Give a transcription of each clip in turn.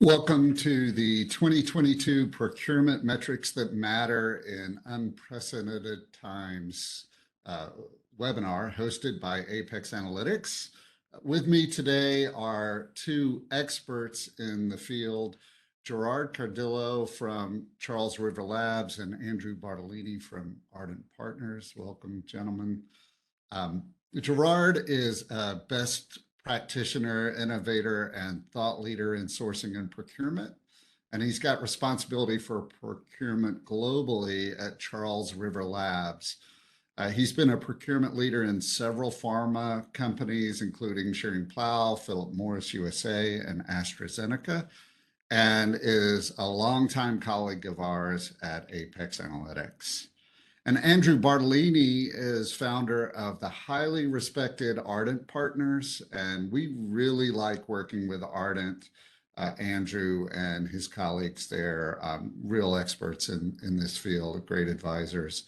Welcome to the 2022 Procurement Metrics That Matter in Unprecedented Times webinar hosted by apexanalytix. With me today are two experts in the field, Gerard Cardillo from Charles River Labs and Andrew Bartolini from Ardent Partners. Welcome, gentlemen. Gerard is a best practitioner, innovator, and thought leader in sourcing and procurement. And he's got responsibility for procurement globally at Charles River Labs. He's been a procurement leader in several pharma companies, including Schering-Plough, Philip Morris USA, and AstraZeneca, and is a longtime colleague of ours at apexanalytix. And Andrew Bartolini is founder of the highly respected Ardent Partners, and we really like working with Ardent. Andrew and his colleagues there, real experts in this field, great advisors.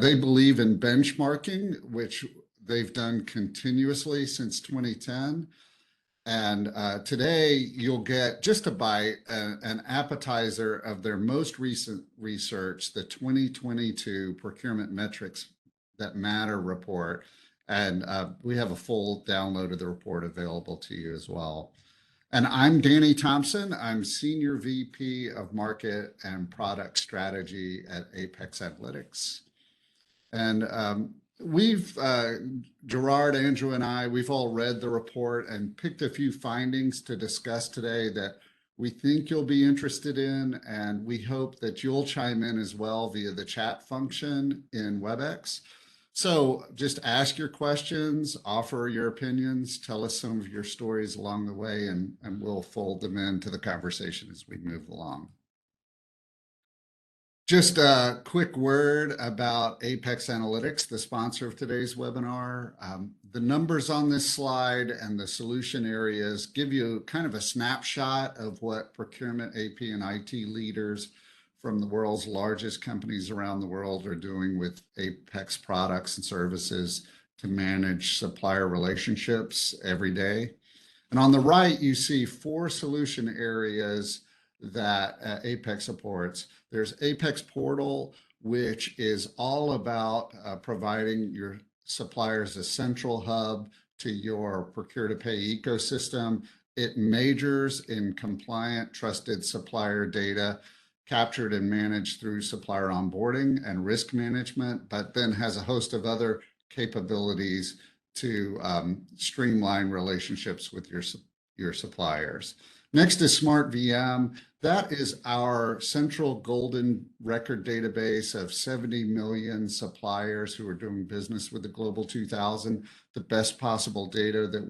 They believe in benchmarking, which they've done continuously since 2010. And today you'll get just a bite, an appetizer of their most recent research, the 2022 Procurement Metrics That Matter report. And we have a full download of the report available to you as well. And I'm Danny Thompson. I'm Senior VP of Market and Product Strategy at apexanalytix. And Gerard, Andrew, and I, we've all read the report and picked a few findings to discuss today that we think you'll be interested in, and we hope that you'll chime in as well via the chat function in WebEx. So just ask your questions, offer your opinions, tell us some of your stories along the way, and we'll fold them into the conversation as we move along. Just a quick word about apexanalytix, the sponsor of today's webinar. The numbers on this slide and the solution areas give you kind of a snapshot of what procurement, AP, and IT leaders from the world's largest companies around the world are doing with Apex products and services to manage supplier relationships every day. And on the right, you see 4 solution areas that Apex supports. There's Apex Portal, which is all about providing your suppliers a central hub to your procure-to-pay ecosystem. It majors in compliant, trusted supplier data captured and managed through supplier onboarding and risk management, but then has a host of other capabilities to streamline relationships with your suppliers. Next is Smart VM. That is our central golden record database of 70 million suppliers who are doing business with the Global 2000, the best possible data that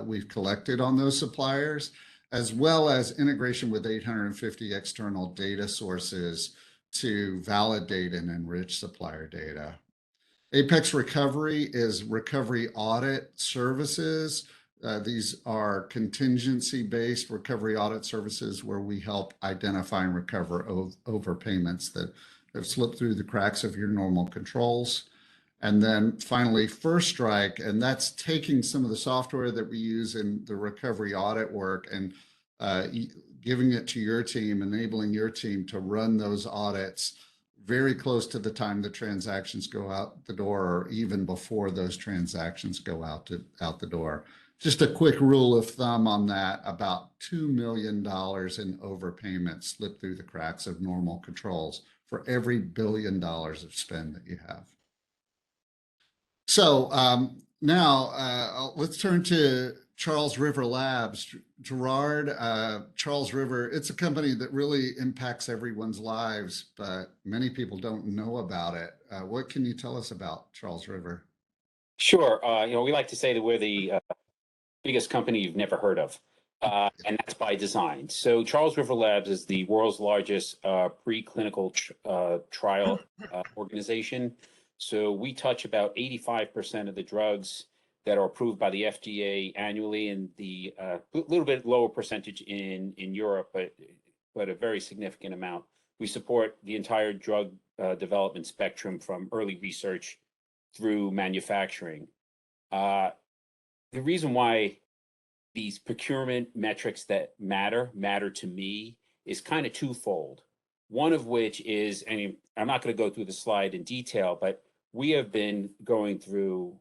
we've collected on those suppliers, as well as integration with 850 external data sources to validate and enrich supplier data. Apex Recovery is recovery audit services. These are contingency-based recovery audit services where we help identify and recover overpayments that have slipped through the cracks of your normal controls. And then finally, First Strike, and that's taking some of the software that we use in the recovery audit work and giving it to your team, enabling your team to run those audits very close to the time the transactions go out the door, or even before those transactions go out the door. Just a quick rule of thumb on that, about $2 million in overpayments slip through the cracks of normal controls for every $1 billion of spend that you have. So now let's turn to Charles River Labs. Gerard, Charles River, it's a company that really impacts everyone's lives, but many people don't know about it. What can you tell us about Charles River? Sure. We like to say that we're the biggest company you've never heard of, and that's by design. So Charles River Labs is the world's largest preclinical trial organization. So we touch about 85% of the drugs that are approved by the FDA annually, and the little bit lower percentage in Europe, but a very significant amount. We support the entire drug development spectrum from early research through manufacturing. The reason why these procurement metrics that matter to me is kind of twofold. One of which is, and I'm not going to go through the slide in detail, but we have been going through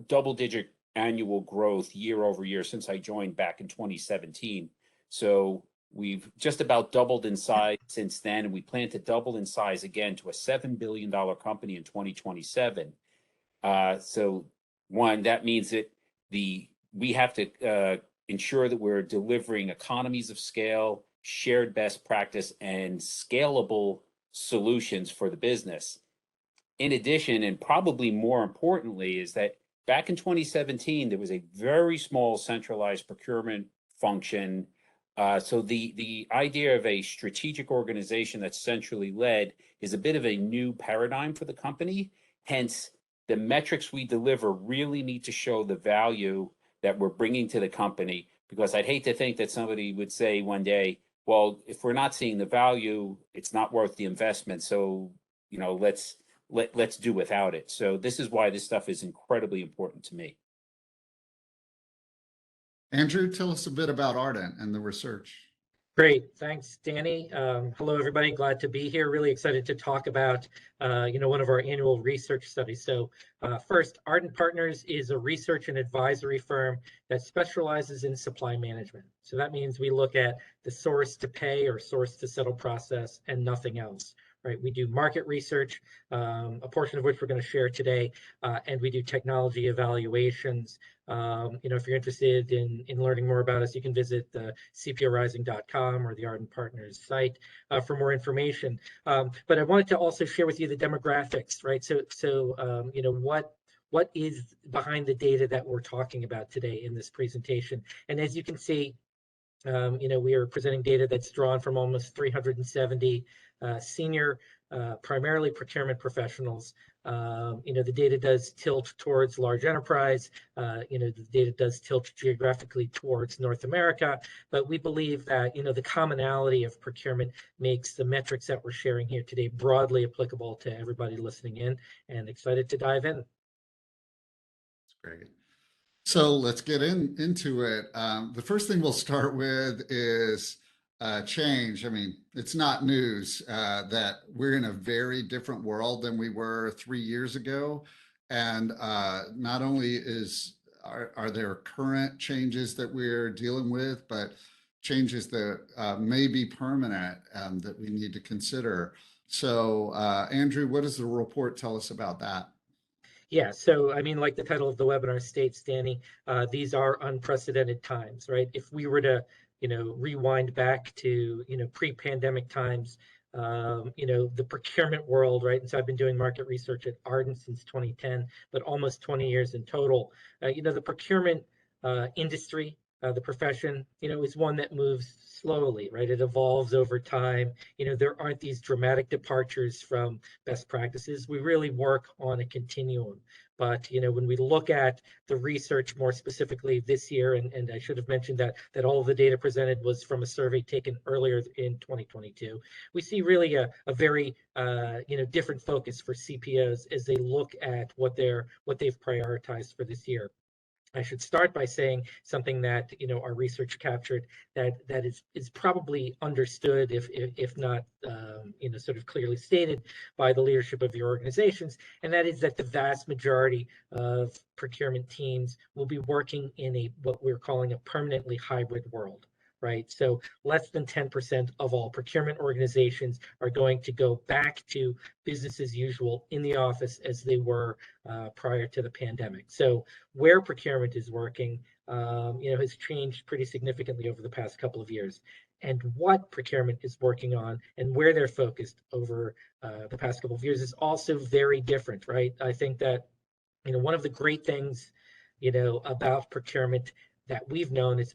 double-digit annual growth year over year since I joined back in 2017. So we've just about doubled in size since then, and we plan to double in size again to a $7 billion company in 2027. So one, that means that we have to ensure that we're delivering economies of scale, shared best practice, and scalable solutions for the business. In addition, and probably more importantly, is that back in 2017, there was a very small centralized procurement function. So the idea of a strategic organization that's centrally led is a bit of a new paradigm for the company. Hence, the metrics we deliver really need to show the value that we're bringing to the company, because I'd hate to think that somebody would say one day, well, if we're not seeing the value, it's not worth the investment. So, let's do without it. So this is why this stuff is incredibly important to me. Andrew, tell us a bit about Ardent and the research. Great, thanks, Danny. Hello, everybody. Glad to be here. Really excited to talk about, one of our annual research studies. So, first, Ardent Partners is a research and advisory firm that specializes in supply management. So that means we look at the source to pay or source to settle process and nothing else. Right? We do market research, a portion of which we're going to share today, and we do technology evaluations. If you're interested in learning more about us, you can visit the cporising.com or the Ardent Partners site for more information. But I wanted to also share with you the demographics, right? So what is behind the data that we're talking about today in this presentation? And as you can see, we are presenting data that's drawn from almost 370 senior, primarily procurement professionals. The data does tilt towards large enterprise. The data does tilt geographically towards North America, but we believe that, the commonality of procurement makes the metrics that we're sharing here today broadly applicable to everybody listening in, and excited to dive in. That's great. So let's get into it. The first thing we'll start with is change. I mean, it's not news that we're in a very different world than we were 3 years ago. And not only are there current changes that we're dealing with, but changes that may be permanent that we need to consider. So Andrew, what does the report tell us about that? Yeah, so I mean, like the title of the webinar states, Danny, these are unprecedented times, right? If we were to, rewind back to, pre-pandemic times, the procurement world, right? And so I've been doing market research at Ardent since 2010, but almost 20 years in total. The procurement industry, the profession, is one that moves slowly, right? It evolves over time. There aren't these dramatic departures from best practices. We really work on a continuum. But, when we look at the research more specifically this year, and I should have mentioned that all of the data presented was from a survey taken earlier in 2022, we see really a very, different focus for CPOs as they look at what they've prioritized for this year. I should start by saying something that our research captured that is probably understood, if not sort of clearly stated by the leadership of your organizations, and that is that the vast majority of procurement teams will be working in what we're calling a permanently hybrid world. Right, so less than 10% of all procurement organizations are going to go back to business as usual in the office as they were prior to the pandemic. So where procurement is working, has changed pretty significantly over the past couple of years, and what procurement is working on and where they're focused over the past couple of years is also very different. Right, I think that one of the great things about procurement that we've known, it's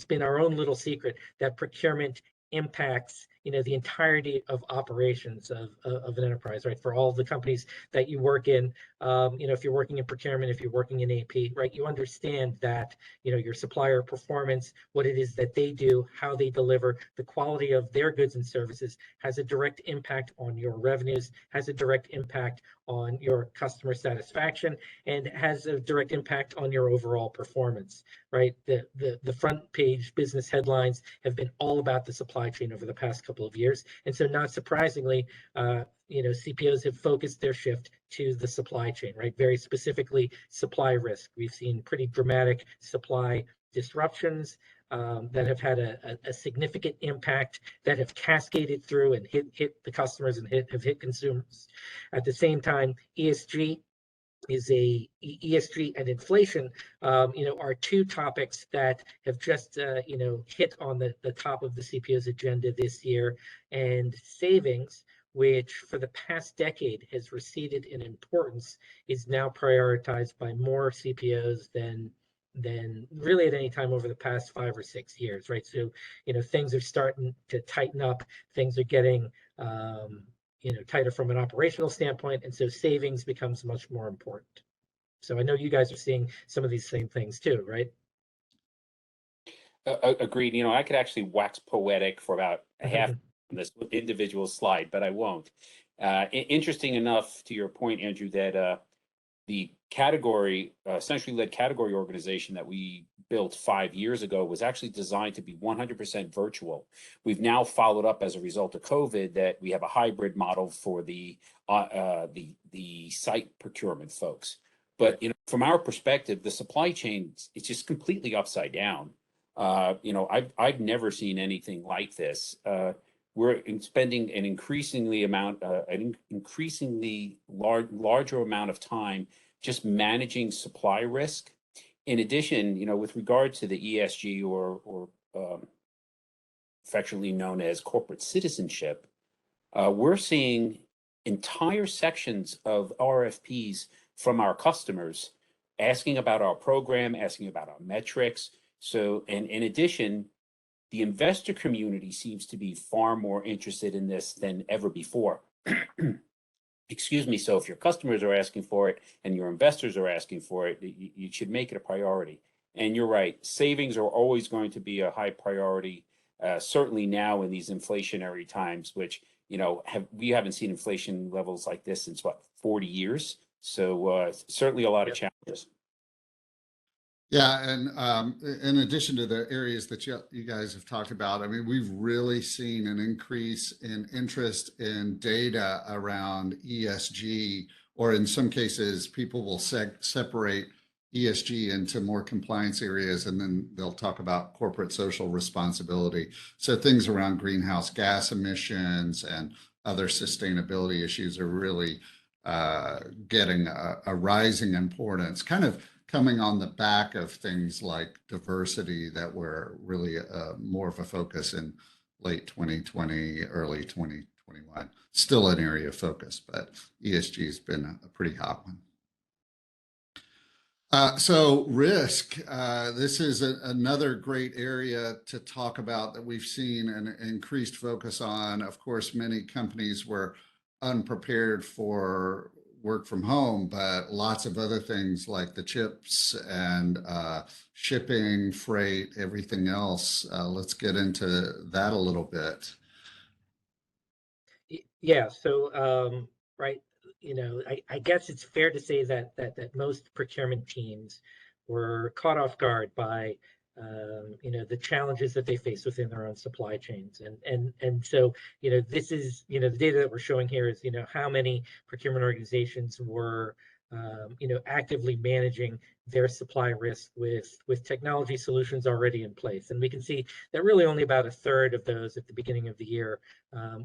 been our own little secret, that procurement impacts the entirety of operations of an enterprise, right? For all the companies that you work in, if you're working in procurement, if you're working in AP, right, you understand that, your supplier performance, what it is that they do, how they deliver, the quality of their goods and services has a direct impact on your revenues, has a direct impact on your customer satisfaction, and has a direct impact on your overall performance, right? The front page business headlines have been all about the supply chain over the past couple of years. And so not surprisingly, CPOs have focused their shift to the supply chain, right? Very specifically, supply risk. We've seen pretty dramatic supply disruptions that have had a significant impact, that have cascaded through and hit the customers and have hit consumers. At the same time, ESG and inflation, are two topics that have just, hit on the top of the CPO's agenda this year. And savings, which for the past decade has receded in importance, is now prioritized by more CPOs than really at any time over the past 5 or 6 years, right? So, things are starting to tighten up. Things are getting, tighter from an operational standpoint, and so savings becomes much more important. So I know you guys are seeing some of these same things too, right? Agreed. I could actually wax poetic for about a half on this individual slide, but I won't. Interesting enough, to your point, Andrew, that the category, essentially led category organization that we built 5 years ago was actually designed to be 100% virtual. We've now followed up as a result of COVID that we have a hybrid model for the site procurement folks. But from our perspective, the supply chain is just completely upside down. I've never seen anything like this. We're spending an increasingly larger amount of time just managing supply risk. In addition, with regard to the ESG or affectionately known as corporate citizenship, we're seeing entire sections of RFPs from our customers asking about our program, asking about our metrics. So, and in addition, the investor community seems to be far more interested in this than ever before. Excuse me. So if your customers are asking for it and your investors are asking for it, you should make it a priority. And you're right, savings are always going to be a high priority, certainly now in these inflationary times, which, we haven't seen inflation levels like this since 40 years. So certainly a lot of challenges. Yeah, and in addition to the areas that you guys have talked about, I mean, we've really seen an increase in interest in data around ESG, or in some cases, people will separate ESG into more compliance areas, and then they'll talk about corporate social responsibility. So things around greenhouse gas emissions and other sustainability issues are really getting a rising importance, kind of coming on the back of things like diversity that were really more of a focus in late 2020, early 2021. Still an area of focus, but ESG has been a pretty hot one. So risk, this is another great area to talk about that we've seen an increased focus on. Of course, many companies were unprepared for work from home, but lots of other things like the chips and shipping, freight, everything else. Let's get into that a little bit. Yeah, so right, I guess it's fair to say that most procurement teams were caught off guard by the challenges that they face within their own supply chains. And so, this is, the data that we're showing here is, how many procurement organizations were, actively managing their supply risk with technology solutions already in place. And we can see that really only about a third of those at the beginning of the year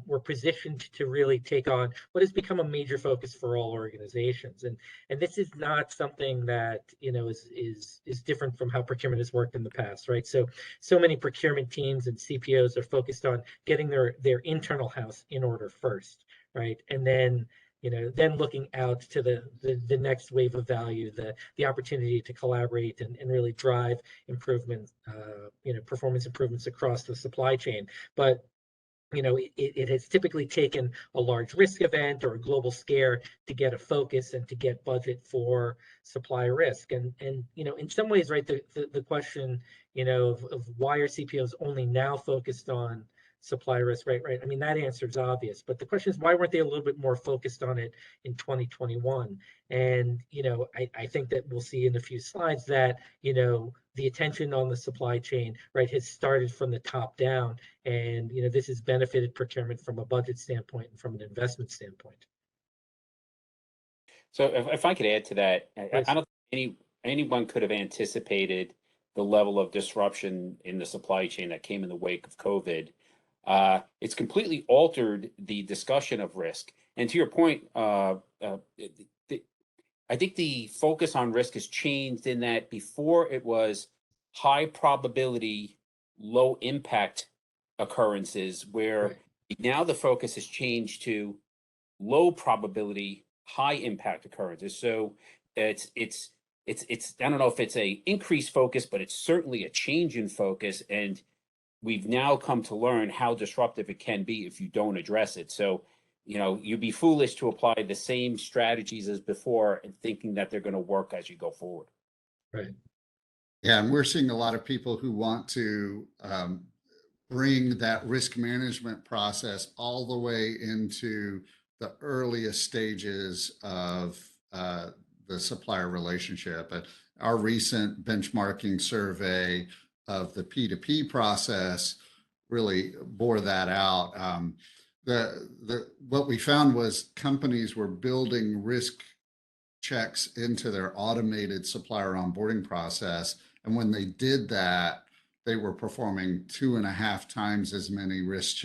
were positioned to really take on what has become a major focus for all organizations. And this is not something that is different from how procurement has worked in the past, right? So many procurement teams and CPOs are focused on getting their internal house in order first, right? And then then looking out to the next wave of value, the opportunity to collaborate and really drive improvement, performance improvements across the supply chain. But it has typically taken a large risk event or a global scare to get a focus and to get budget for supply risk. And in some ways, right, the question, of why are CPOs only now focused on supply risk, right? I mean, that answer is obvious, but the question is, why weren't they a little bit more focused on it in 2021? And, I think that we'll see in a few slides that, the attention on the supply chain, right, has started from the top down. And, this has benefited procurement from a budget standpoint and from an investment standpoint. So if I could add to that, I don't think anyone could have anticipated the level of disruption in the supply chain that came in the wake of COVID. It's completely altered the discussion of risk. And to your point, I think the focus on risk has changed in that before it was high probability, low impact occurrences, where now the focus has changed to low probability, high impact occurrences. So it's I don't know if it's a increased focus, but it's certainly a change in focus. And we've now come to learn how disruptive it can be if you don't address it. So, you'd be foolish to apply the same strategies as before and thinking that they're going to work as you go forward. Right. Yeah, and we're seeing a lot of people who want to bring that risk management process all the way into the earliest stages of the supplier relationship. Our recent benchmarking survey of the P2P process really bore that out. What we found was companies were building risk checks into their automated supplier onboarding process, and when they did that, they were performing 2.5 times as many risk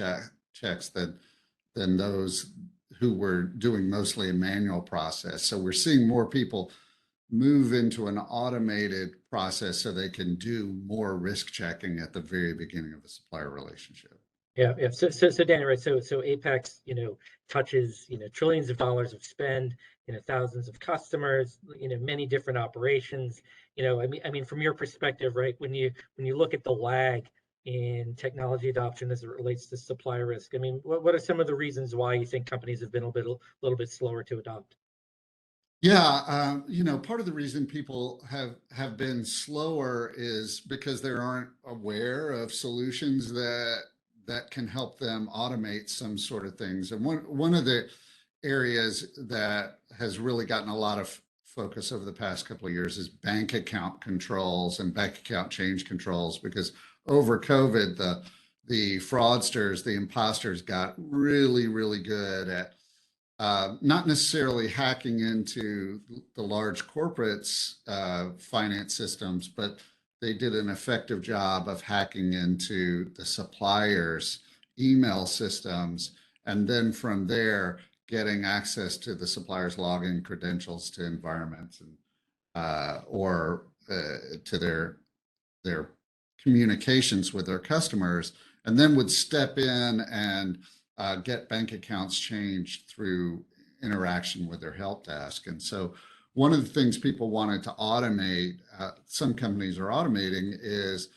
checks than those who were doing mostly a manual process. So we're seeing more people move into an automated process so they can do more risk checking at the very beginning of a supplier relationship. Yeah. So Danny, right? So Apex, touches, trillions of dollars of spend, thousands of customers, many different operations. I mean, from your perspective, right? When you look at the lag in technology adoption as it relates to supplier risk, I mean, what are some of the reasons why you think companies have been a little bit slower to adopt? Yeah, part of the reason people have been slower is because they aren't aware of solutions that can help them automate some sort of things. And one of the areas that has really gotten a lot of focus over the past couple of years is bank account controls and bank account change controls, because over COVID, the fraudsters, the imposters got really, really good at not necessarily hacking into the large corporates' finance systems, but they did an effective job of hacking into the suppliers' email systems, and then from there getting access to the suppliers' login credentials to environments and or to their communications with their customers, and then would step in and get bank accounts changed through interaction with their help desk. And so one of the things people wanted to automate, some companies are automating, is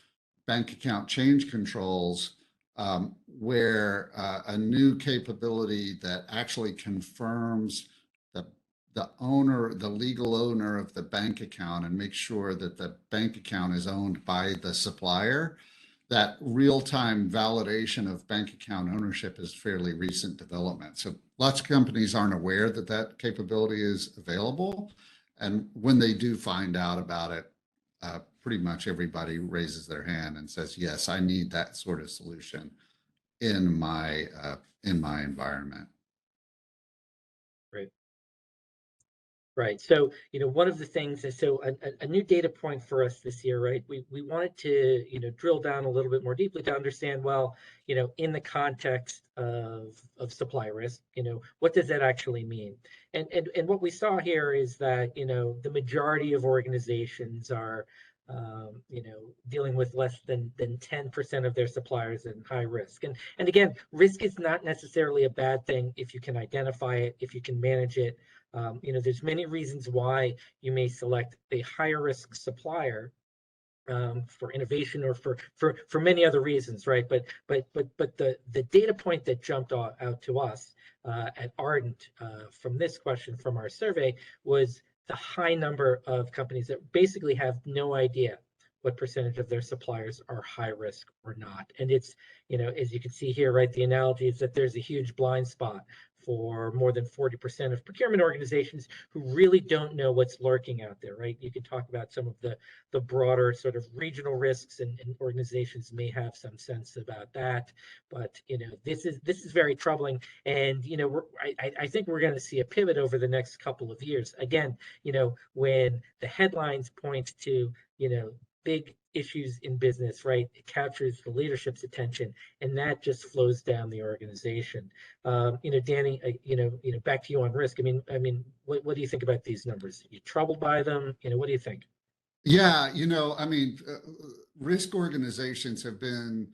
bank account change controls, where a new capability that actually confirms the owner, the legal owner of the bank account, and make sure that the bank account is owned by the supplier. That real-time validation of bank account ownership is fairly recent development. So lots of companies aren't aware that that capability is available. And when they do find out about it, pretty much everybody raises their hand and says, yes, I need that sort of solution in my environment. Right. Right. So, one of the things is, so a new data point for us this year, right? We wanted to, drill down a little bit more deeply to understand, well, in the context of supply risk, what does that actually mean? And what we saw here is that, the majority of organizations are, dealing with less than 10% of their suppliers in high risk. And again, risk is not necessarily a bad thing if you can identify it, if you can manage it. There's many reasons why you may select a higher risk supplier for innovation or for many other reasons, right? But the data point that jumped out to us at Ardent from this question from our survey was the high number of companies that basically have no idea what percentage of their suppliers are high risk or not. And it's, as you can see here, right, the analogy is that there's a huge blind spot for more than 40% of procurement organizations who really don't know what's lurking out there, right? You can talk about some of the broader sort of regional risks, and organizations may have some sense about that. But this is very troubling, and I think we're going to see a pivot over the next couple of years. Again, when the headlines point to big issues in business, right? It captures the leadership's attention, and that just flows down the organization. Danny, back to you on risk. I mean, what do you think about these numbers? Are you troubled by them? What do you think? Yeah, risk organizations have been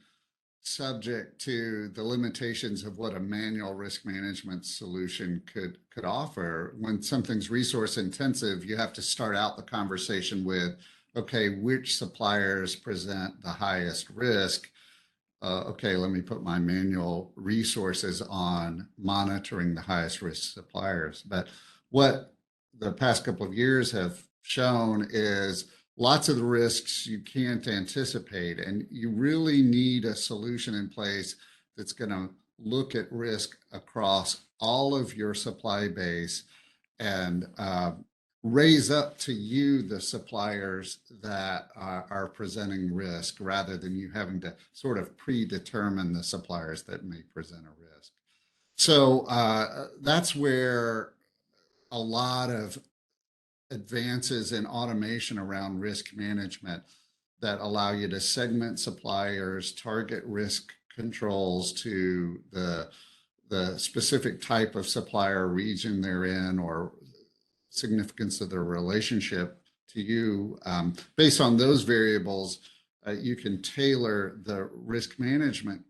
subject to the limitations of what a manual risk management solution could offer. When something's resource intensive, you have to start out the conversation with, okay, which suppliers present the highest risk? Okay, let me put my manual resources on monitoring the highest risk suppliers. But what the past couple of years have shown is lots of the risks you can't anticipate, and you really need a solution in place that's going to look at risk across all of your supply base and raise up to you the suppliers that are presenting risk, rather than you having to sort of predetermine the suppliers that may present a risk. So that's where a lot of advances in automation around risk management that allow you to segment suppliers, target risk controls to the specific type of supplier, region they're in, or significance of their relationship to you. Based on those variables, you can tailor the risk management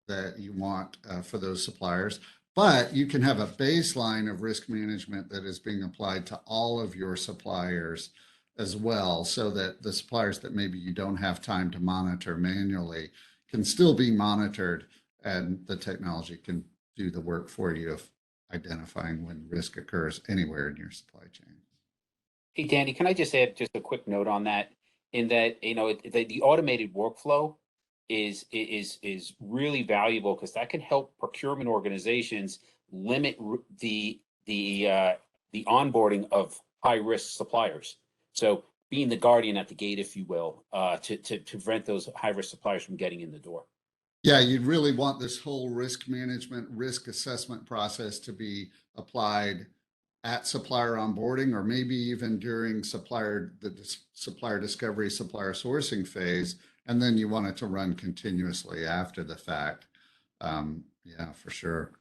that you want for those suppliers. But you can have a baseline of risk management that is being applied to all of your suppliers as well, so that the suppliers that maybe you don't have time to monitor manually can still be monitored, and the technology can do the work for you of identifying when risk occurs anywhere in your supply chain. Hey, Danny, can I just add just a quick note on that? In that, the automated workflow is really valuable, because that can help procurement organizations limit the onboarding of high risk suppliers. So being the guardian at the gate, if you will, to prevent those high risk suppliers from getting in the door. Yeah, you'd really want this whole risk management, risk assessment process to be applied at supplier onboarding, or maybe even during the supplier discovery, supplier sourcing phase, and then you want it to run continuously after the fact. Yeah, for sure.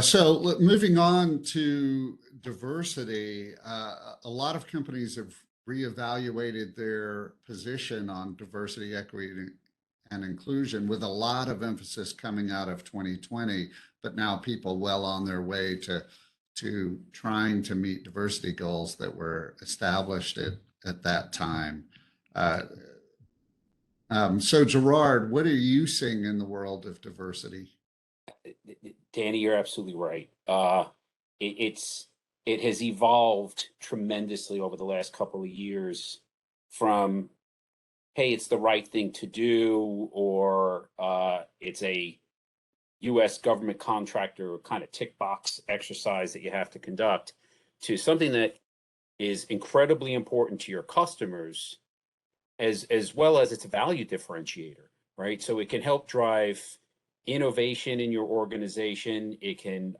So moving on to diversity, a lot of companies have reevaluated their position on diversity, equity, and inclusion, with a lot of emphasis coming out of 2020, but now people well on their way to trying to meet diversity goals that were established at that time. So Gerard, what are you seeing in the world of diversity? Danny, you're absolutely right. It has evolved tremendously over the last couple of years from, hey, it's the right thing to do, or it's a U.S. government contractor kind of tick box exercise that you have to conduct, to something that is incredibly important to your customers, as well as it's a value differentiator, right? So it can help drive innovation in your organization. It can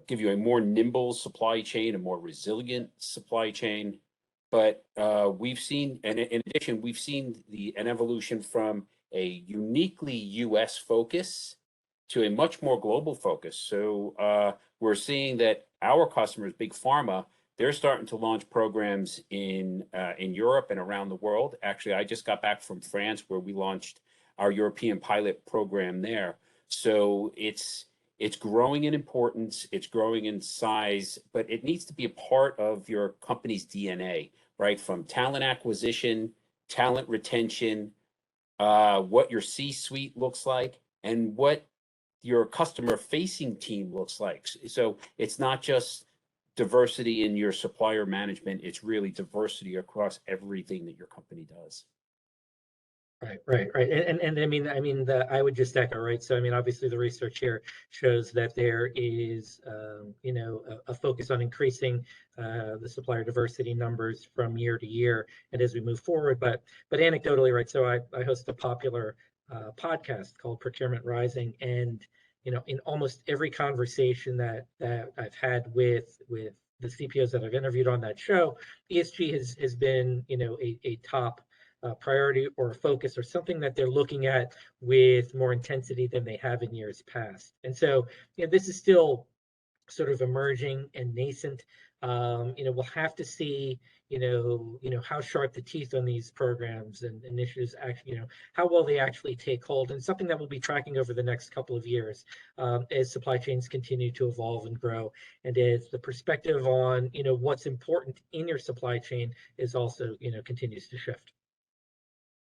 give you a more nimble supply chain, a more resilient supply chain. But we've seen, and in addition, we've seen an evolution from a uniquely U.S. focus to a much more global focus. So we're seeing that our customers, big pharma, they're starting to launch programs in Europe and around the world. Actually, I just got back from France, where we launched our European pilot program there. So it's It's growing in importance, it's growing in size, but it needs to be a part of your company's DNA, right? From talent acquisition, talent retention, what your C-suite looks like, and what your customer-facing team looks like. So it's not just diversity in your supplier management, it's really diversity across everything that your company does. Right. And I would just echo, right? So, I mean, obviously the research here shows that there is, a focus on increasing the supplier diversity numbers from year to year and as we move forward. But anecdotally, right? So I host a popular podcast called Procurement Rising, and in almost every conversation that I've had with the CPOs that I've interviewed on that show, ESG has been, a top priority or a focus or something that they're looking at with more intensity than they have in years past. And so, this is still sort of emerging and nascent. We'll have to see, how sharp the teeth on these programs and initiatives actually, how well they actually take hold, and something that we'll be tracking over the next couple of years as supply chains continue to evolve and grow, and as the perspective on, what's important in your supply chain is also, continues to shift.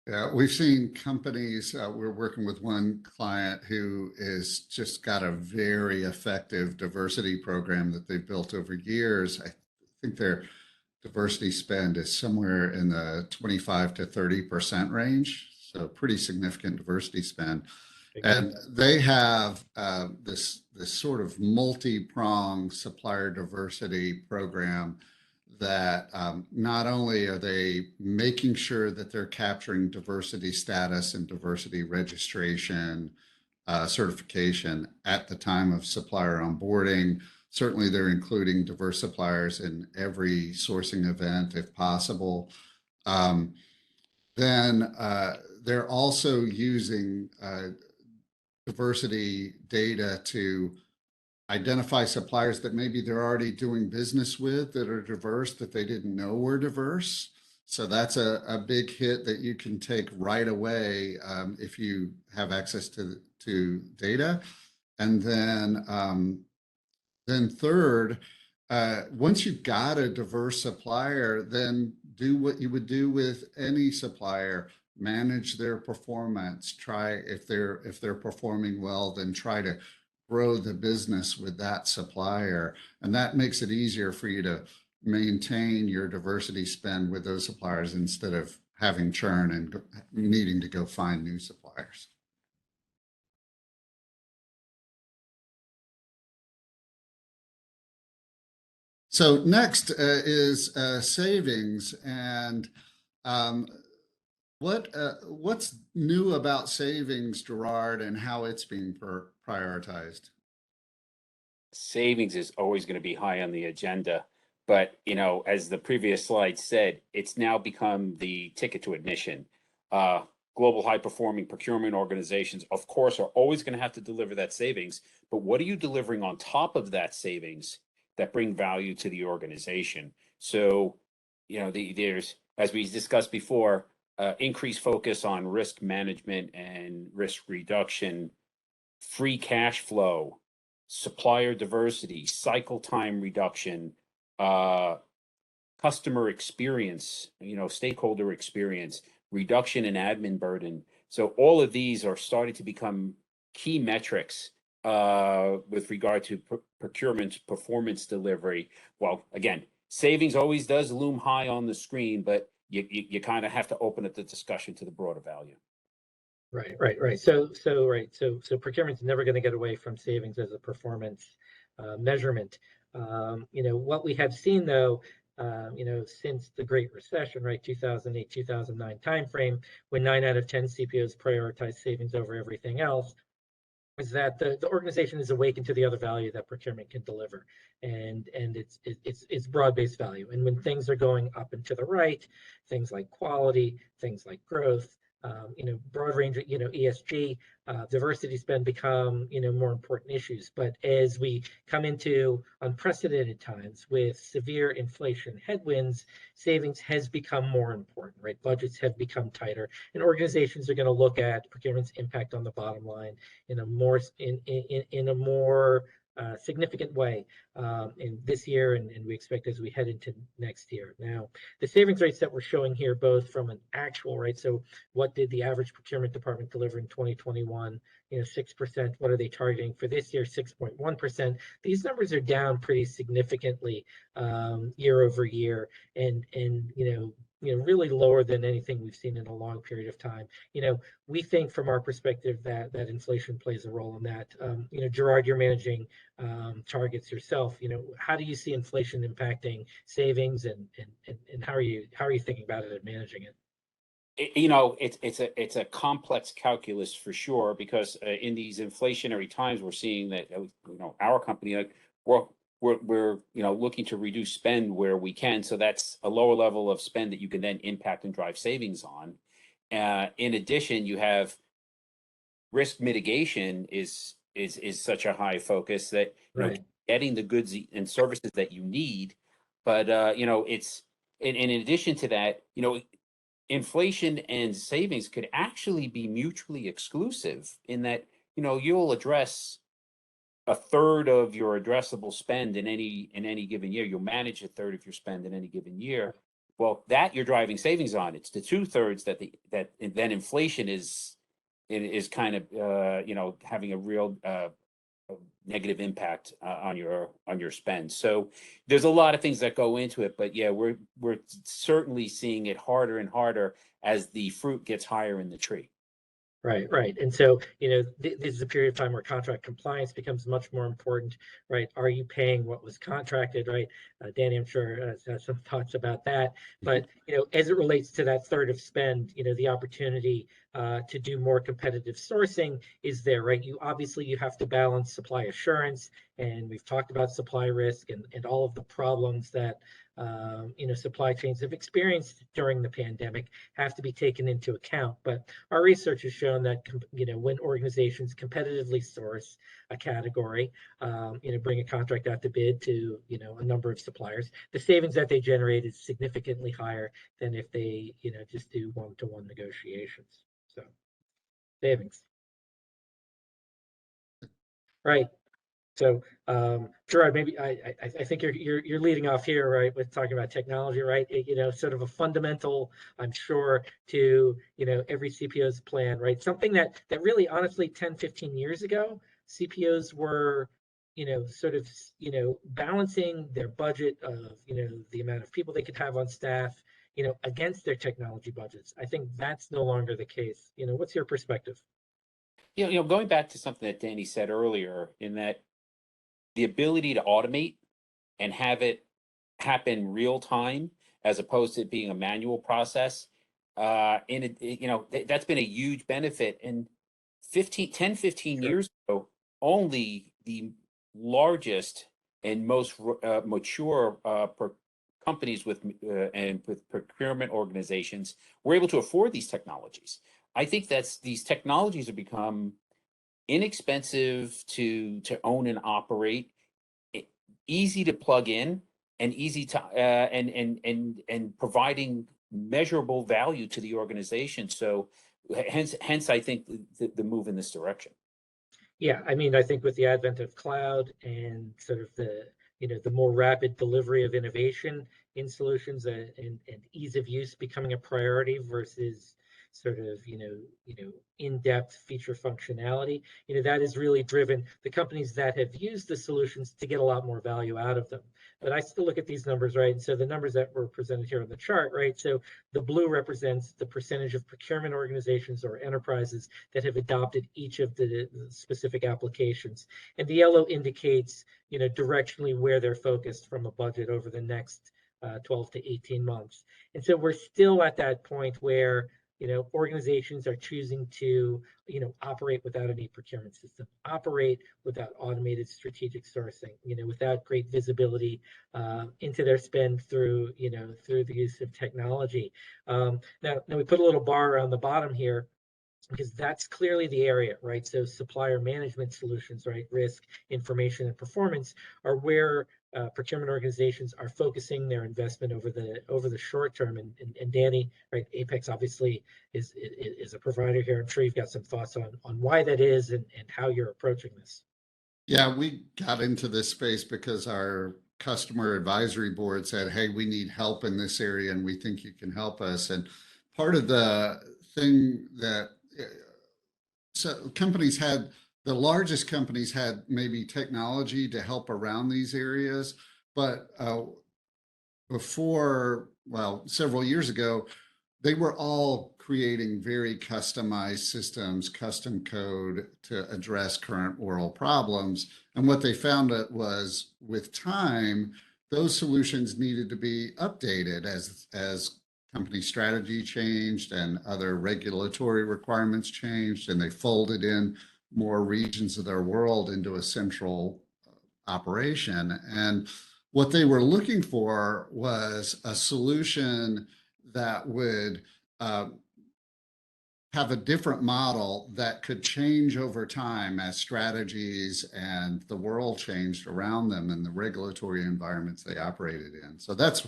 Yeah, we've seen companies, we're working with one client who has just got a very effective diversity program that they've built over years. I think their diversity spend is somewhere in the 25 to 30% range. So pretty significant diversity spend. And they have this sort of multi-pronged supplier diversity program that not only are they making sure that they're capturing diversity status and diversity registration certification at the time of supplier onboarding. Certainly, they're including diverse suppliers in every sourcing event if possible. Then they're also using diversity data to identify suppliers that maybe they're already doing business with that are diverse that they didn't know were diverse. So that's a big hit that you can take right away if you have access to data. And then third, once you've got a diverse supplier, then do what you would do with any supplier. Manage their performance. Try if they're performing well, then try to grow the business with that supplier. And that makes it easier for you to maintain your diversity spend with those suppliers instead of having churn and needing to go find new suppliers. So next is savings, and what's new about savings, Gerard, and how it's being prioritized? Savings is always going to be high on the agenda, but as the previous slide said, it's now become the ticket to admission. Global high-performing procurement organizations, of course, are always going to have to deliver that savings, but what are you delivering on top of that savings that bring value to the organization? So, there's, as we discussed before, increased focus on risk management and risk reduction, free cash flow, supplier diversity, cycle time reduction, customer experience, stakeholder experience, reduction in admin burden. So all of these are starting to become key metrics with regard to procurement performance delivery. Well, again, savings always does loom high on the screen, but you kind of have to open up the discussion to the broader value. Right. So procurement's never going to get away from savings as a performance measurement. What we have seen though, since the Great Recession, right, 2008, 2009 timeframe, when 9 out of 10 CPOs prioritize savings over everything else, is that the organization is awakened to the other value that procurement can deliver, and it's broad-based value. And when things are going up and to the right, things like quality, things like growth, broad range of, ESG, diversity spend become, more important issues. But as we come into unprecedented times with severe inflation headwinds, savings has become more important, right? Budgets have become tighter, and organizations are going to look at procurement's impact on the bottom line in a more significant way in this year, and we expect as we head into next year. Now, the savings rates that we're showing here, both from an actual, right? So what did the average procurement department deliver in 2021? 6%. What are they targeting for this year? 6.1%. These numbers are down pretty significantly year over year, and really lower than anything we've seen in a long period of time. We think from our perspective that inflation plays a role in that. Gerard, you're managing targets yourself. How do you see inflation impacting savings, and how are you thinking about it and managing it? It's a complex calculus for sure, because in these inflationary times, we're seeing that our company, we're looking to reduce spend where we can. So that's a lower level of spend that you can then impact and drive savings on. In addition, you have risk mitigation is such a high focus that Right. Getting the goods and services that you need. But it's in addition to that, inflation and savings could actually be mutually exclusive, in that you'll address a third of your addressable spend in any given year. You'll manage a third of your spend in any given year. Well, that you're driving savings on. It's the 2/3 that then inflation is kind of having a real negative impact on your spend. So there's a lot of things that go into it, but yeah, we're certainly seeing it harder and harder as the fruit gets higher in the tree. Right. And so, this is a period of time where contract compliance becomes much more important, right? Are you paying what was contracted, right? Danny, I'm sure, has some thoughts about that. But, as it relates to that third of spend, the opportunity to do more competitive sourcing is there, right? You have to balance supply assurance, and we've talked about supply risk and all of the problems that supply chains have experienced during the pandemic have to be taken into account. But our research has shown that when organizations competitively source a category, bring a contract out to bid to a number of suppliers, the savings that they generate is significantly higher than if they just do one-to-one negotiations. So savings. Right. So, Gerard, maybe I think you're leading off here, right, with talking about technology, right? Sort of a fundamental, I'm sure, to every CPO's plan, right? Something that really, honestly, 10, 15 years ago, CPOs were, sort of, balancing their budget of, the amount of people they could have on staff, against their technology budgets. I think that's no longer the case. What's your perspective? Going back to something that Danny said earlier, in that the ability to automate and have it happen real time, as opposed to it being a manual process, that's been a huge benefit. And 10, 15 Sure. years ago, only the largest and most mature companies with procurement organizations were able to afford these technologies. I think these technologies have become inexpensive to own and operate, easy to plug in, and easy to and providing measurable value to the organization. So hence I think the move in this direction. Yeah, I mean, I think with the advent of cloud and sort of the more rapid delivery of innovation in solutions, and ease of use becoming a priority versus sort of in-depth feature functionality, that has really driven the companies that have used the solutions to get a lot more value out of them. But I still look at these numbers, right? And so the numbers that were presented here on the chart, right? So the blue represents the percentage of procurement organizations or enterprises that have adopted each of the specific applications, and the yellow indicates directionally where they're focused from a budget over the next 12 to 18 months. And so we're still at that point where organizations are choosing to, operate without any procurement system, operate without automated strategic sourcing, without great visibility into their spend through, through the use of technology. Now we put a little bar around the bottom here, because that's clearly the area, right? So supplier management solutions, right? Risk, information, and performance are where procurement organizations are focusing their investment over the short term. And Danny, right? Apex obviously is a provider here. I'm sure you've got some thoughts on why that is and how you're approaching this. Yeah, we got into this space because our customer advisory board said, hey, we need help in this area and we think you can help us. And part of the thing that so companies had, the largest companies had maybe technology to help around these areas, but before, well, several years ago, they were all creating very customized systems, custom code to address current world problems. And what they found was with time, those solutions needed to be updated as company strategy changed and other regulatory requirements changed, and they folded in more regions of their world into a central operation. And what they were looking for was a solution that would have a different model that could change over time as strategies and the world changed around them and the regulatory environments they operated in. So that's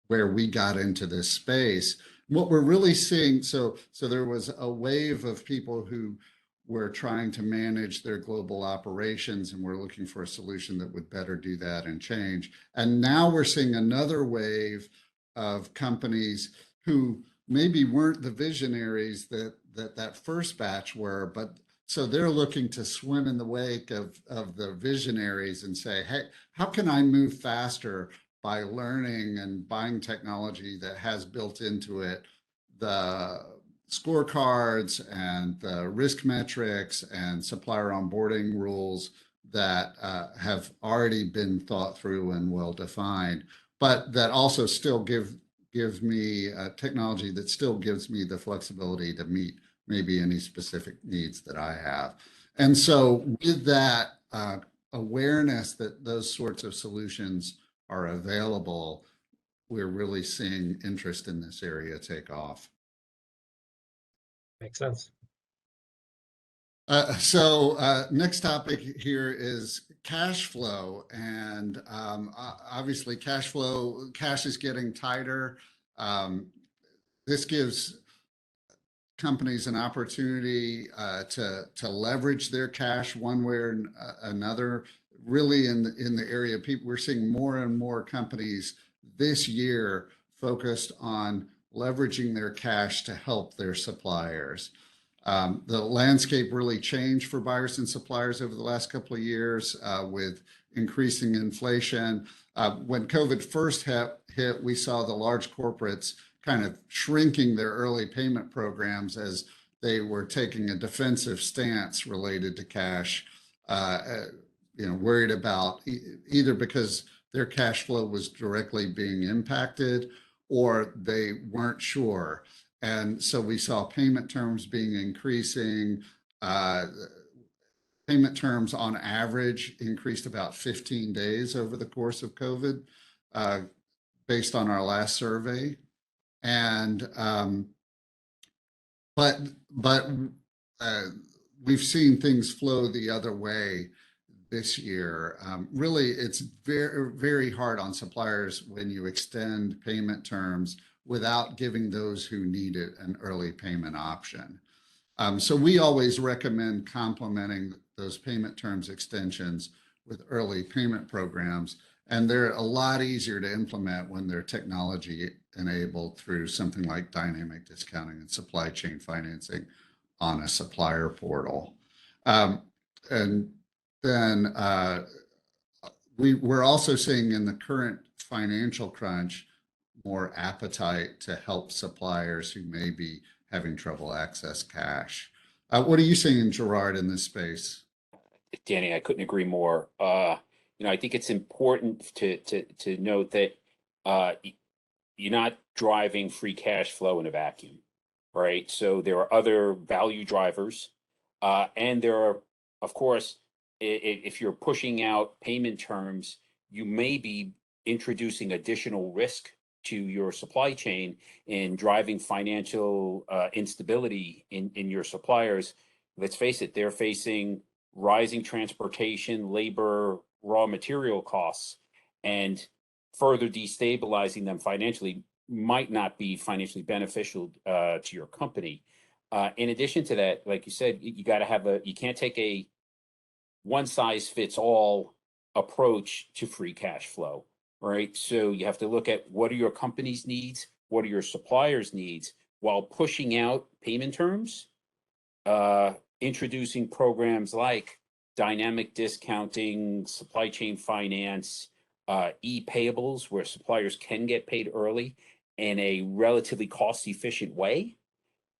where we got into this space. What we're really seeing, so there was a wave of people who were trying to manage their global operations, and we're looking for a solution that would better do that and change. And now we're seeing another wave of companies who maybe weren't the visionaries that first batch were, but so they're looking to swim in the wake of the visionaries and say, hey, how can I move faster by learning and buying technology that has built into it the scorecards and the risk metrics and supplier onboarding rules that have already been thought through and well defined, but that also still gives me technology that still gives me the flexibility to meet maybe any specific needs that I have. And so with that awareness that those sorts of solutions are available, we're really seeing interest in this area take off. Makes sense. Next topic here is cash flow. And obviously cash is getting tighter. This gives companies an opportunity to leverage their cash one way or another. Really in the area, we're seeing more and more companies this year focused on leveraging their cash to help their suppliers. The landscape really changed for buyers and suppliers over the last couple of years with increasing inflation. When COVID first hit, we saw the large corporates kind of shrinking their early payment programs as they were taking a defensive stance related to cash, worried about either because their cash flow was directly being impacted or they weren't sure. And so we saw payment terms being increasing. Payment terms on average increased about 15 days over the course of COVID, based on our last survey. And but we've seen things flow the other way this year. Really, it's very, very hard on suppliers when you extend payment terms without giving those who need it an early payment option. So we always recommend complementing those payment terms extensions with early payment programs. And they're a lot easier to implement when they're technology enabled through something like dynamic discounting and supply chain financing on a supplier portal. And then we're also seeing in the current financial crunch more appetite to help suppliers who may be having trouble access cash. What are you seeing, Gerard, in this space? Danny, I couldn't agree more. I think it's important to note that you're not driving free cash flow in a vacuum. right? So there are other value drivers, and there are, of course, if you're pushing out payment terms, you may be introducing additional risk to your supply chain and driving financial instability in your suppliers. Let's face it, they're facing rising transportation, labor, raw material costs, and further destabilizing them financially might not be financially beneficial to your company. In addition to that, like you said, you got to have you can't take a one size fits all approach to free cash flow, right? So you have to look at what are your company's needs, what are your suppliers' needs, while pushing out payment terms, introducing programs like dynamic discounting, supply chain finance, e-payables, where suppliers can get paid early in a relatively cost efficient way,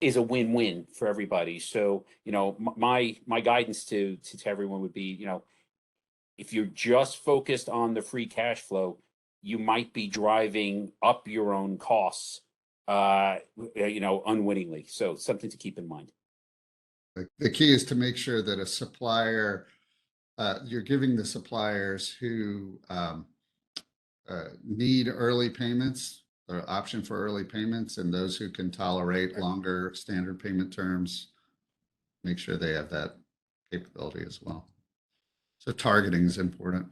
is a win-win for everybody. So, my guidance to everyone would be, if you're just focused on the free cash flow, you might be driving up your own costs, unwittingly. So something to keep in mind. The key is to make sure that a supplier, you're giving the suppliers who need early payments, or option for early payments, and those who can tolerate longer standard payment terms, make sure they have that capability as well. So targeting is important.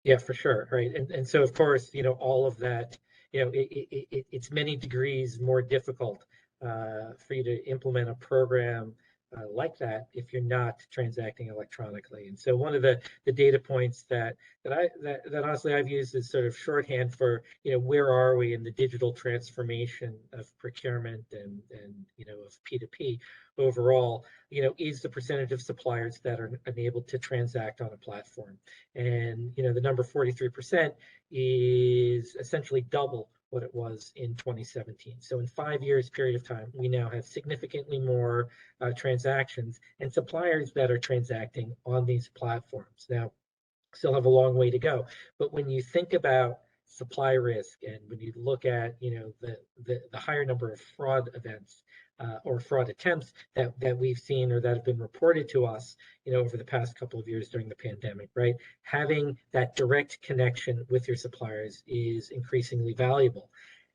Yeah, for sure. Right. And so, of course, all of that, it's many degrees more difficult for you to implement a program like that if you're not transacting electronically. And so one of the data points that honestly I've used as sort of shorthand for, where are we in the digital transformation of procurement and of P2P overall, is the percentage of suppliers that are enabled to transact on a platform. And, the number 43% is essentially double what it was in 2017. So in 5 years period of time, we now have significantly more transactions and suppliers that are transacting on these platforms. Now, still have a long way to go, but when you think about supply risk and when you look at the higher number of fraud events or fraud attempts that we've seen or that have been reported to us over the past couple of years during the pandemic, right? Having that direct connection with your suppliers is increasingly valuable.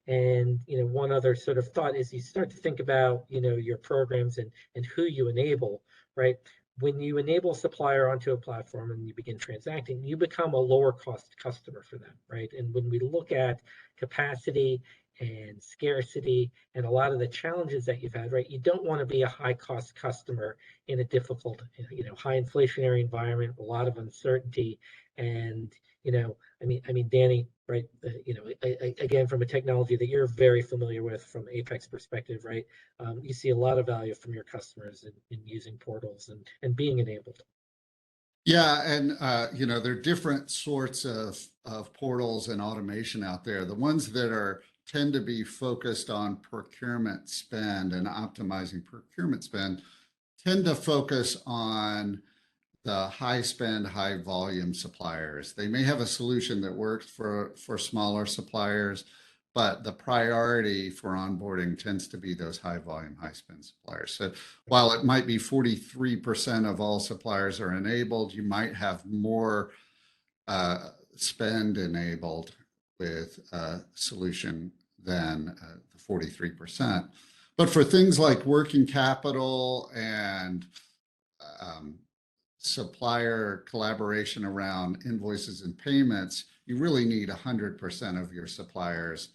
And one other sort of thought is you start to think about your programs and who you enable, right? When you enable a supplier onto a platform and you begin transacting, you become a lower cost customer for them, right? And when we look at capacity and scarcity and a lot of the challenges that you've had, right? You don't want to be a high cost customer in a difficult, high inflationary environment, a lot of uncertainty. And, I mean, Danny, right? Again, from a technology that you're very familiar with from Apex perspective, right? You see a lot of value from your customers in using portals and being enabled. Yeah, and there are different sorts of portals and automation out there. The ones that tend to be focused on procurement spend and optimizing procurement spend tend to focus on the high spend, high volume suppliers. They may have a solution that works for smaller suppliers, but the priority for onboarding tends to be those high volume, high spend suppliers. So while it might be 43% of all suppliers are enabled, you might have more spend enabled with a solution than the 43%. But for things like working capital and supplier collaboration around invoices and payments, you really need 100% of your suppliers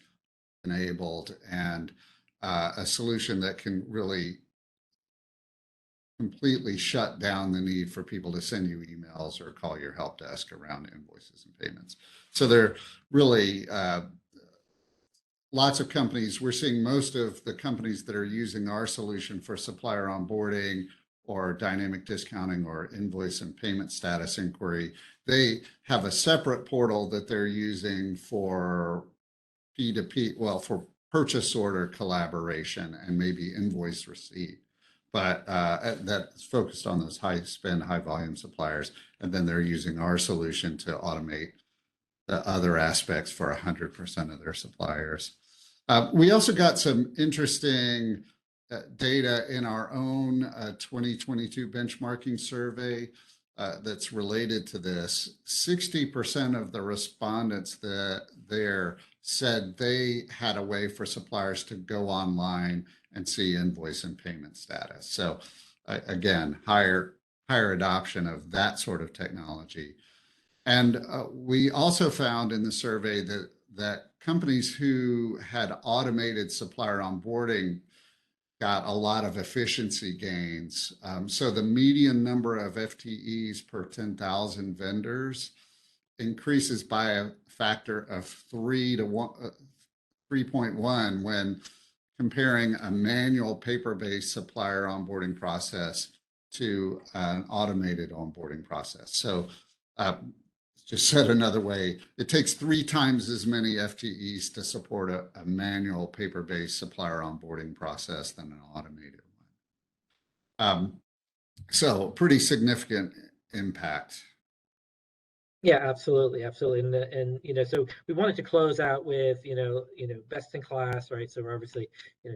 enabled, and a solution that can really completely shut down the need for people to send you emails or call your help desk around invoices and payments. So there are really lots of companies. We're seeing most of the companies that are using our solution for supplier onboarding or dynamic discounting or invoice and payment status inquiry, they have a separate portal that they're using for P2P, well, for purchase order collaboration and maybe invoice receipt, but that's focused on those high spend, high volume suppliers. And then they're using our solution to automate the other aspects for 100% of their suppliers. We also got some interesting data in our own 2022 benchmarking survey that's related to this. 60% of the respondents there said they had a way for suppliers to go online and see invoice and payment status. So again, higher adoption of that sort of technology. And we also found in the survey that companies who had automated supplier onboarding got a lot of efficiency gains. So the median number of FTEs per 10,000 vendors increases by a factor of 3.1 when comparing a manual paper-based supplier onboarding process to an automated onboarding process. So just said another way, it takes 3 times as many FTEs to support a manual paper-based supplier onboarding process than an automated one. So pretty significant impact. Yeah, absolutely, and so we wanted to close out with best in class, right? So we're obviously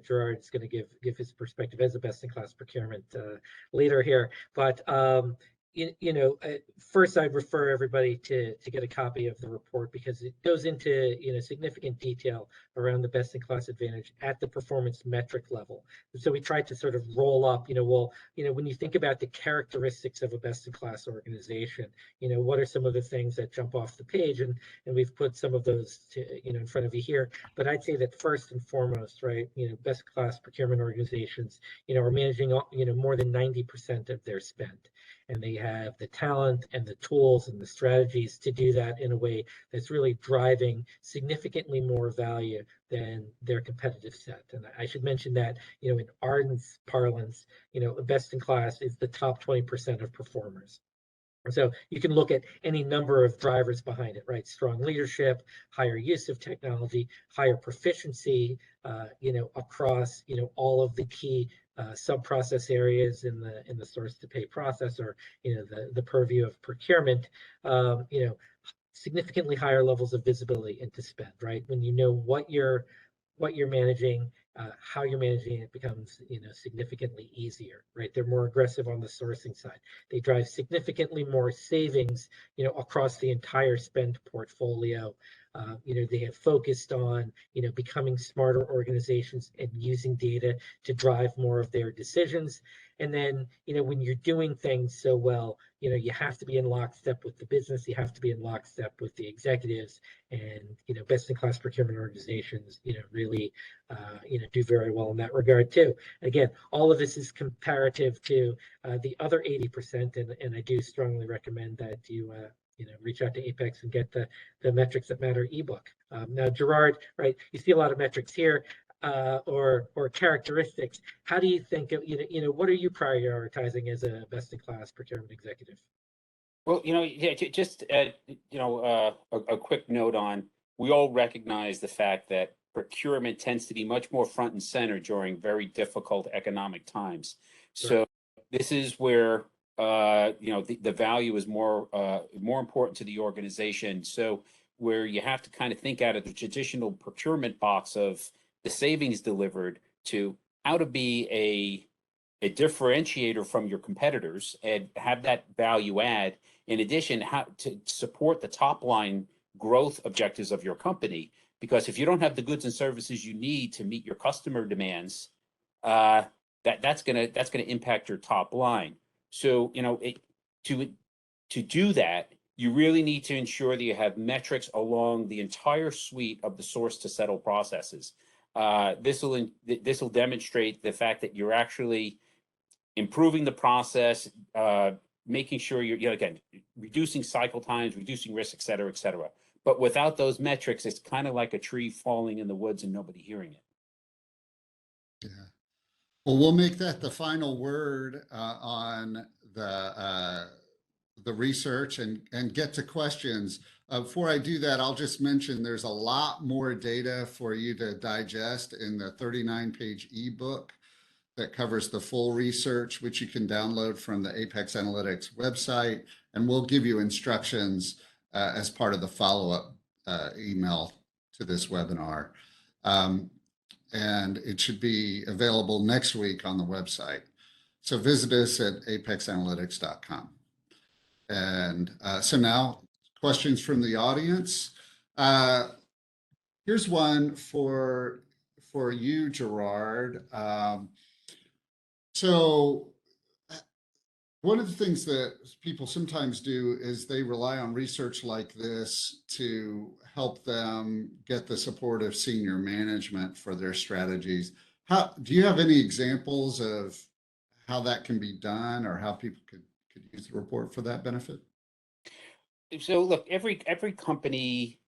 Gerard's going to give his perspective as a best in class procurement leader here, but first I'd refer everybody to get a copy of the report because it goes into significant detail around the best in class advantage at the performance metric level. So we tried to sort of roll up, when you think about the characteristics of a best in class organization, what are some of the things that jump off the page, and we've put some of those in front of you here. But I'd say that first and foremost, right, best in class procurement organizations, are managing more than 90% of their spend. And they have the talent and the tools and the strategies to do that in a way that's really driving significantly more value than their competitive set. And I should mention that, in Ardent's parlance, best in class is the top 20% of performers. So you can look at any number of drivers behind it, right? Strong leadership, higher use of technology, higher proficiency, across, all of the key sub-process areas in the source to pay process, or the purview of procurement. Significantly higher levels of visibility into spend, right? When you know what you're managing, how you're managing it becomes significantly easier, right? They're more aggressive on the sourcing side. They drive significantly more savings across the entire spend portfolio. They have focused on becoming smarter organizations and using data to drive more of their decisions. And then when you're doing things so well, you have to be in lockstep with the business, you have to be in lockstep with the executives, and best in class procurement organizations really do very well in that regard too. Again, all of this is comparative to the other 80%, and I do strongly recommend that you reach out to Apex and get the Metrics That Matter ebook. Now, Gerard, right, you see a lot of metrics here or characteristics. How do you think of, what are you prioritizing as a best-in-class procurement executive? Well, just a quick note on, we all recognize the fact that procurement tends to be much more front and center during very difficult economic times. So this is where the value is more important to the organization. So where you have to kind of think out of the traditional procurement box of the savings delivered to how to be a differentiator from your competitors and have that value add. In addition, how to support the top line growth objectives of your company. Because if you don't have the goods and services you need to meet your customer demands, that's gonna impact your top line. So to do that, you really need to ensure that you have metrics along the entire suite of the source to settle processes. This will demonstrate the fact that you're actually improving the process, making sure you're again reducing cycle times, reducing risk, et cetera, et cetera. But without those metrics, it's kind of like a tree falling in the woods and nobody hearing it. Yeah. Well, we'll make that the final word on the research and get to questions. Before I do that, I'll just mention there's a lot more data for you to digest in the 39-page ebook that covers the full research, which you can download from the apexanalytix website. And we'll give you instructions as part of the follow-up email to this webinar. and it should be available next week on the website. So visit us at apexanalytix.com. And so now questions from the audience. Here's one for you, Gerard. So one of the things that people sometimes do is they rely on research like this to help them get the support of senior management for their strategies. Do you have any examples of how that can be done, or how people could use the report for that benefit? So look, every company,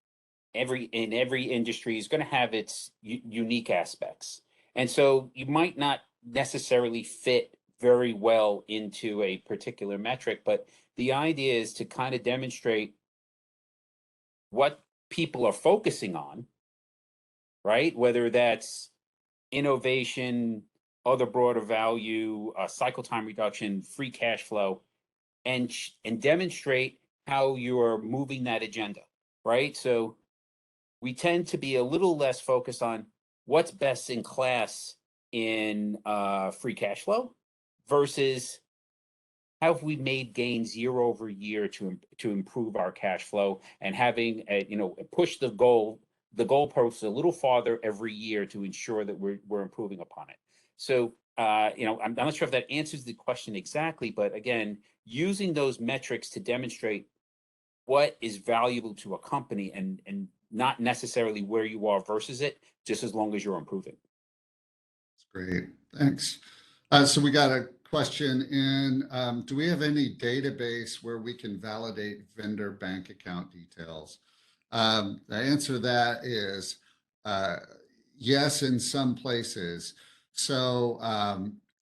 in every industry is going to have its unique aspects. And so you might not necessarily fit very well into a particular metric, but the idea is to kind of demonstrate what people are focusing on, right? Whether that's innovation, other broader value, cycle time reduction, free cash flow, and demonstrate how you're moving that agenda, right? So we tend to be a little less focused on what's best in class in free cash flow versus how have we made gains year over year to improve our cash flow, and having push the goalposts a little farther every year to ensure that we're improving upon it. So I'm not sure if that answers the question exactly, but again, using those metrics to demonstrate what is valuable to a company, and not necessarily where you are versus it, just as long as you're improving. That's great. Thanks. So we got a question in. Do we have any database where we can validate vendor bank account details? The answer to that is yes, in some places. So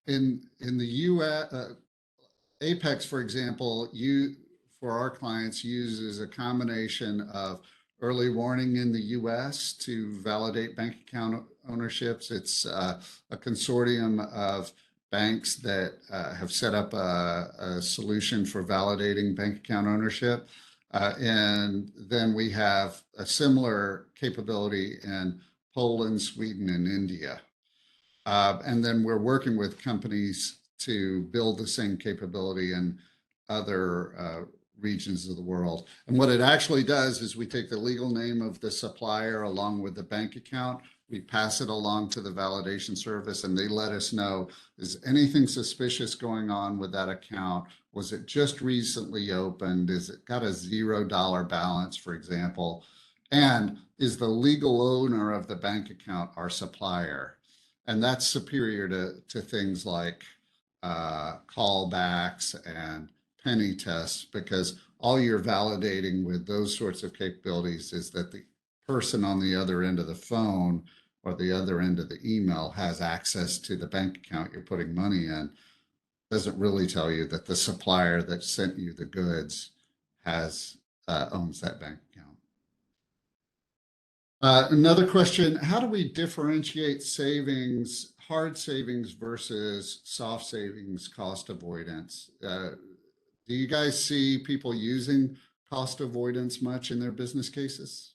in the US, Apex, for example, for our clients, uses a combination of early warning in the US to validate bank account ownerships. It's a consortium of banks that have set up a solution for validating bank account ownership. And then we have a similar capability in Poland, Sweden, and India. And then we're working with companies to build the same capability in other regions of the world. And what it actually does is we take the legal name of the supplier along with the bank account, we pass it along to the validation service, and they let us know, is anything suspicious going on with that account? Was it just recently opened? Is it got a $0 balance, for example? And is the legal owner of the bank account our supplier? And that's superior to things like callbacks and penny tests, because all you're validating with those sorts of capabilities is that the person on the other end of the phone or the other end of the email has access to the bank account you're putting money in. Doesn't really tell you that the supplier that sent you the goods owns that bank account. Another question, how do we differentiate savings, hard savings versus soft savings cost avoidance? Do you guys see people using cost avoidance much in their business cases?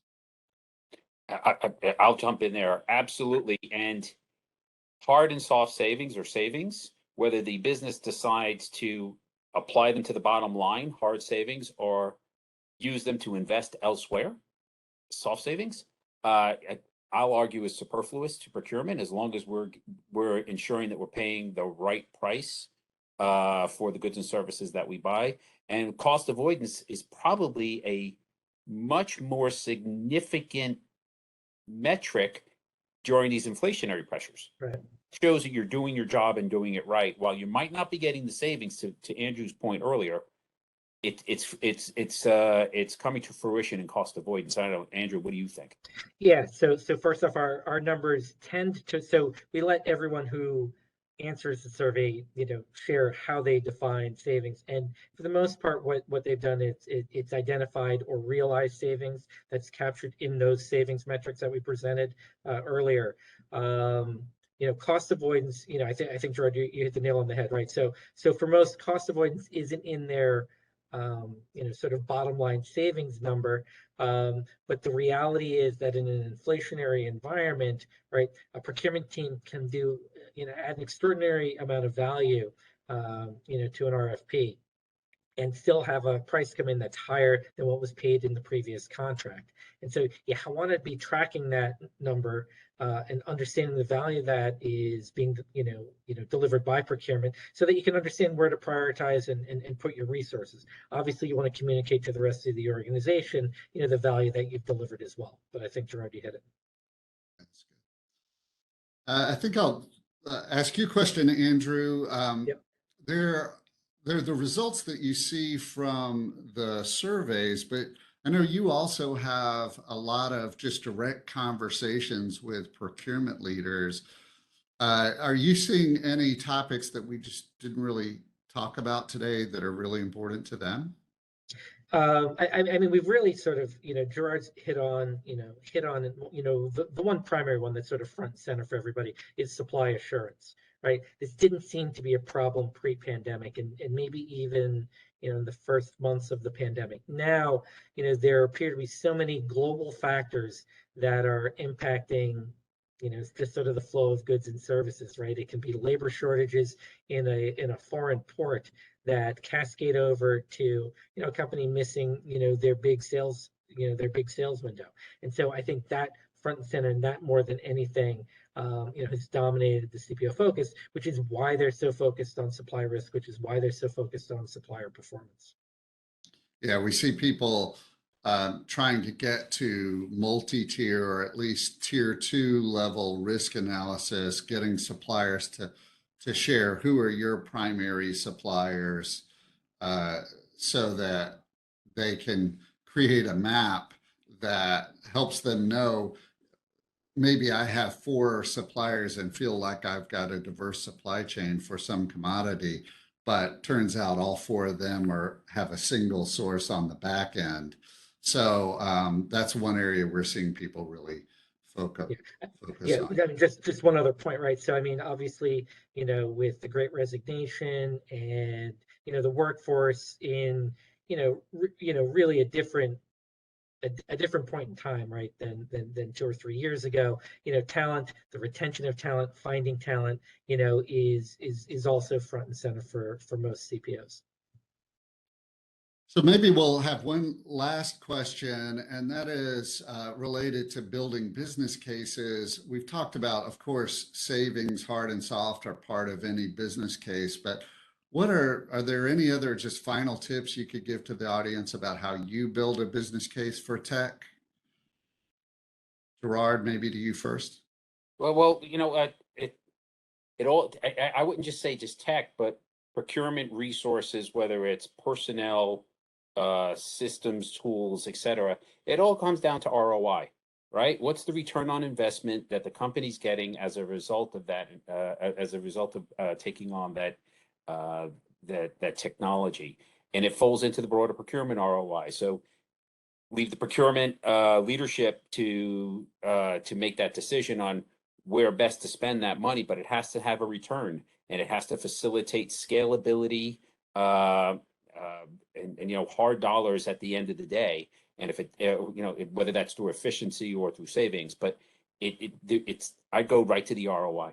I'll jump in there. Absolutely. And hard and soft savings or savings, whether the business decides to apply them to the bottom line, hard savings, or use them to invest elsewhere, soft savings, I'll argue is superfluous to procurement, as long as we're ensuring that we're paying the right price for the goods and services that we buy. And cost avoidance is probably a much more significant metric during these inflationary pressures. Right. Shows that you're doing your job and doing it right. While you might not be getting the savings, to Andrew's point earlier, it's coming to fruition in cost avoidance. I don't know, Andrew, what do you think? Yeah, so first off, our numbers tend to, so we let everyone who answers the survey, share how they define savings. And for the most part, what they've done is it's identified or realized savings that's captured in those savings metrics that we presented earlier. Cost avoidance, I think Gerard, you hit the nail on the head, right? So for most, cost avoidance isn't in their sort of bottom line savings number. But the reality is that in an inflationary environment, right, a procurement team can do, add an extraordinary amount of value, to an RFP and still have a price come in that's higher than what was paid in the previous contract. And so you want to be tracking that number and understanding the value that is being, delivered by procurement, so that you can understand where to prioritize and put your resources. Obviously, you want to communicate to the rest of the organization, the value that you've delivered as well. But I think Gerard, you hit it. That's good. I think I'll ask you a question, Andrew. Yep. They're the results that you see from the surveys, but I know you also have a lot of just direct conversations with procurement leaders. Are you seeing any topics that we just didn't really talk about today that are really important to them? I mean, we've really sort of, Gerard's hit on the one primary one that's sort of front and center for everybody is supply assurance, right? This didn't seem to be a problem pre-pandemic, and maybe even, in the first months of the pandemic. Now, there appear to be so many global factors that are impacting, just sort of the flow of goods and services, right? It can be labor shortages in a foreign port that cascade over to, a company missing, their big sales window. And so I think that front and center, and that more than anything, has dominated the CPO focus, which is why they're so focused on supply risk, which is why they're so focused on supplier performance. Yeah, we see people trying to get to multi-tier or at least tier 2 level risk analysis, getting suppliers to share who are your primary suppliers, so that they can create a map that helps them know, maybe I have 4 suppliers and feel like I've got a diverse supply chain for some commodity, but turns out all 4 of them have a single source on the back end. So that's one area we're seeing people really focus on. I mean, just one other point, right? So I mean, obviously, with the Great Resignation and the workforce in really a different point in time, right, than 2 or 3 years ago. Talent, the retention of talent, finding talent, is also front and center for most CPOs. So maybe we'll have one last question, and that is related to building business cases. We've talked about, of course, savings, hard and soft, are part of any business case, but are there any other just final tips you could give to the audience about how you build a business case for tech? Gerard, maybe to you first. Well, I wouldn't just say just tech, but procurement resources, whether it's personnel, systems, tools, etc. It all comes down to ROI, right? What's the return on investment that the company's getting as a result of that, taking on that technology? And it falls into the broader procurement ROI. So leave the procurement leadership to make that decision on where best to spend that money, but it has to have a return, and it has to facilitate scalability, and hard dollars at the end of the day. And if whether that's through efficiency or through savings, but I go right to the ROI.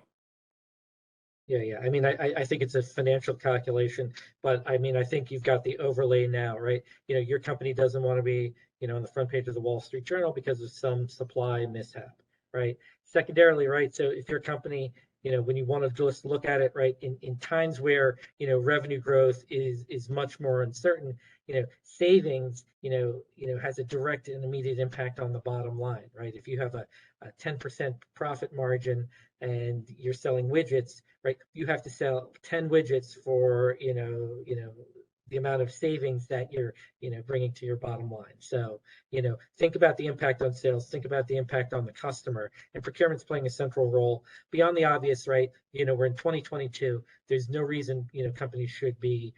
Yeah. I mean, I think it's a financial calculation, but I mean, I think you've got the overlay now, right? Your company doesn't want to be, on the front page of the Wall Street Journal because of some supply mishap, right? Secondarily, right? So if your company, when you want to just look at it, right, in times where, revenue growth is much more uncertain, savings, has a direct and immediate impact on the bottom line, right? If you have a 10% profit margin and you're selling widgets, right, you have to sell 10 widgets for, the amount of savings that you're, bringing to your bottom line. So, think about the impact on sales, think about the impact on the customer, and procurement's playing a central role beyond the obvious, right? We're in 2022. There's no reason, companies should be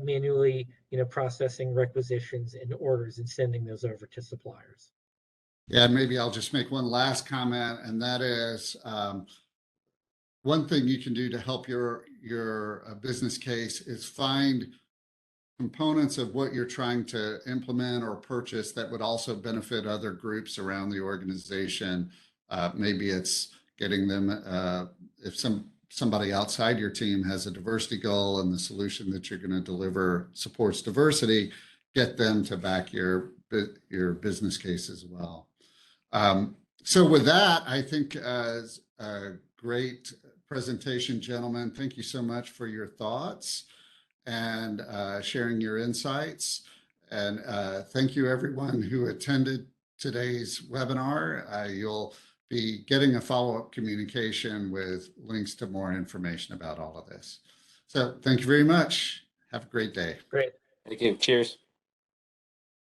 manually, processing requisitions and orders and sending those over to suppliers. Yeah, maybe I'll just make one last comment, and that is one thing you can do to help your business case is find components of what you're trying to implement or purchase that would also benefit other groups around the organization. Maybe it's getting them, if somebody outside your team has a diversity goal and the solution that you're going to deliver supports diversity, get them to back your business case as well. So with that, I think a great presentation, gentlemen. Thank you so much for your thoughts and sharing your insights. And thank you everyone who attended today's webinar. You'll be getting a follow-up communication with links to more information about all of this. So thank you very much. Have a great day. Great. Thank you. Cheers.